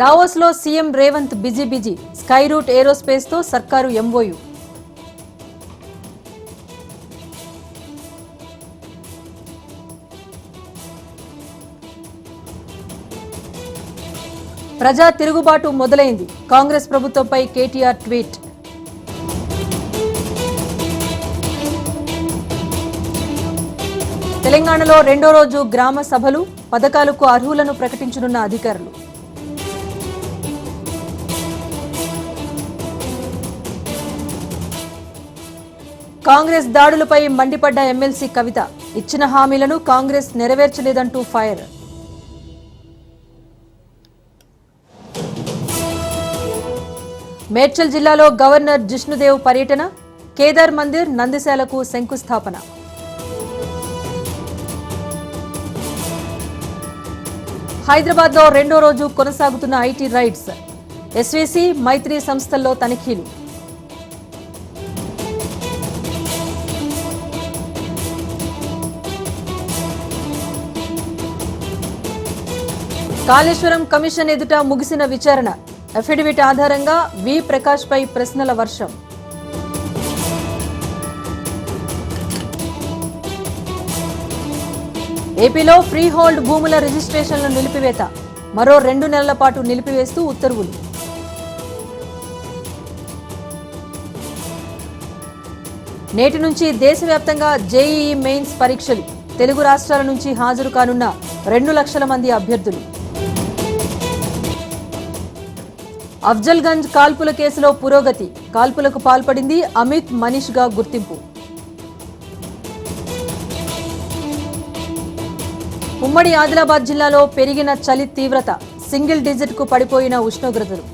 Davos లో CM Revanth busy Skyroot Aerospace తో సర్కారు ఎంఓయూ. ప్రజా తిరుగుబాటు మొదలైంది. కాంగ్రెస్ ప్రభుత్వంపై కేటీఆర్ ట్వీట్. తెలంగాణలో రెండో రోజు గ్రామ సభలు, పథకాలకు అర్హులను ప్రకటించనున్న అధికారులు. కాంగ్రెస్ దాడులపై మండిపడ్డ ఎమ్మెల్సీ కవిత. ఇచ్చిన హామీలను కాంగ్రెస్ నెరవేర్చలేదంటూ ఫైర్. మేడ్చల్ జిల్లాలో గవర్నర్ జిష్ణుదేవ్ పర్యటన, కేదార్ మందిర్, నందిశాలకు శంకుస్థాపన. హైదరాబాద్లో రెండో రోజు కొనసాగుతున్న ఐటీ రైడ్స్, ఎస్వీసీ, మైత్రి సంస్థల్లో తనిఖీలు. కాళేశ్వరం కమిషన్ ఎదుట ముగిసిన విచారణ, అఫిడవిట్ ఆధారంగా వి ప్రకాష్ పై ప్రశ్నల వర్షం. ఏపీలో ఫ్రీ హోల్డ్ భూముల రిజిస్ట్రేషన్లు నిలిపివేత, మరో 2 నెలల పాటు నిలిపివేస్తూ ఉత్తర్వులు. నేటి నుంచి దేశవ్యాప్తంగా జేఈఈ మెయిన్స్ పరీక్షలు. తెలుగు రాష్ట్రాల నుంచి హాజరు కానున్న 2 లక్షల మంది అభ్యర్థులు. అఫ్జల్గంజ్ కాల్పుల కేసులో పురోగతి, కాల్పులకు పాల్పడింది అమిత్ మనీష్గా గుర్తింపు. ఉమ్మడి ఆదిలాబాద్ జిల్లాలో పెరిగిన చలి తీవ్రత, సింగిల్ డిజిట్ కు పడిపోయిన ఉష్ణోగ్రతలు.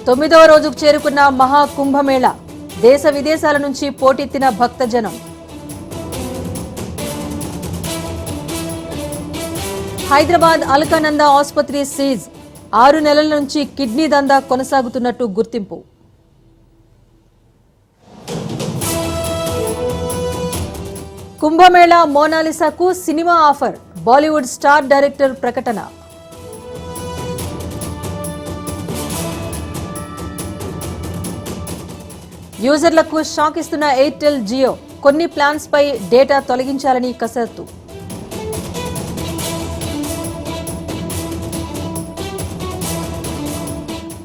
తొమ్మిదవ రోజుకు చేరుకున్న మహా కుంభమేళా, దేశ విదేశాల నుంచి పోటెత్తిన భక్తజనం. హైదరాబాద్ అల్కానంద ఆసుపత్రి సీజ్, 6 నెలల నుంచి కిడ్నీ దందా కొనసాగుతున్నట్టు గుర్తింపు. Kumbh Mela మోనాలిసాకు cinema offer, Bollywood star director ప్రకటన. యూజర్లకు షాక్ ఇస్తున్న ఎయిర్టెల్, జియో. కొన్ని ప్లాన్స్ పై డేటా తొలగించాలని కసరత్తు.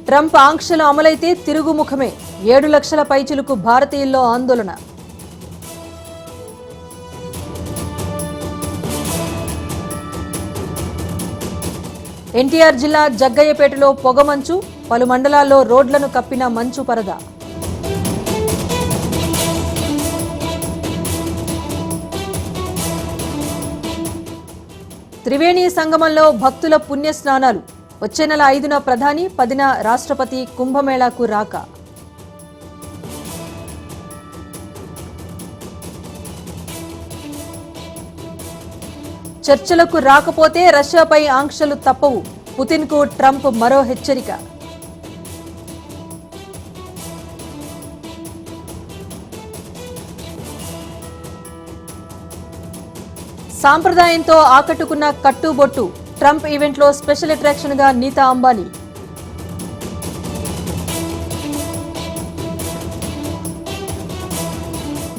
ట్రంప్ ఆంక్షలు అమలైతే తిరుగుముఖమే, 7 లక్షల పైచిలుకు భారతీయుల్లో ఆందోళన. ఎన్టీఆర్ జిల్లా జగ్గయ్యపేటలో పొగమంచు, పలు మండలాల్లో రోడ్లను కప్పిన మంచు పరద. త్రివేణి సంగమంలో భక్తుల పుణ్యస్నానాలు. వచ్చే నెల 5న ప్రధాని, 10న రాష్ట్రపతి కుంభమేళాకు రాక. చర్చలకు రాకపోతే రష్యాపై ఆంక్షలు తప్పవు, పుతిన్కు ట్రంప్ మరో హెచ్చరిక. సాంప్రదాయంతో ఆకట్టుకున్న కట్టుబొట్టు, ట్రంప్ ఈవెంట్లో స్పెషల్ అట్రాక్షన్ గా నీతా అంబానీ.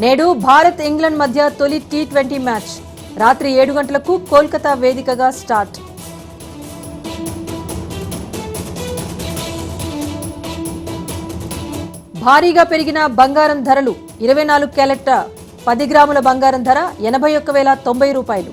నేడు భారత్ ఇంగ్లాండ్ మధ్య తొలి T20 మ్యాచ్. రాత్రి 7 గంటలకు కోల్కతా వేదికగా స్టార్ట్. భారీగా పెరిగిన బంగారం ధరలు. 24 క్యారెట్ల 10 గ్రాముల బంగారం ధర 81,090 రూపాయలు.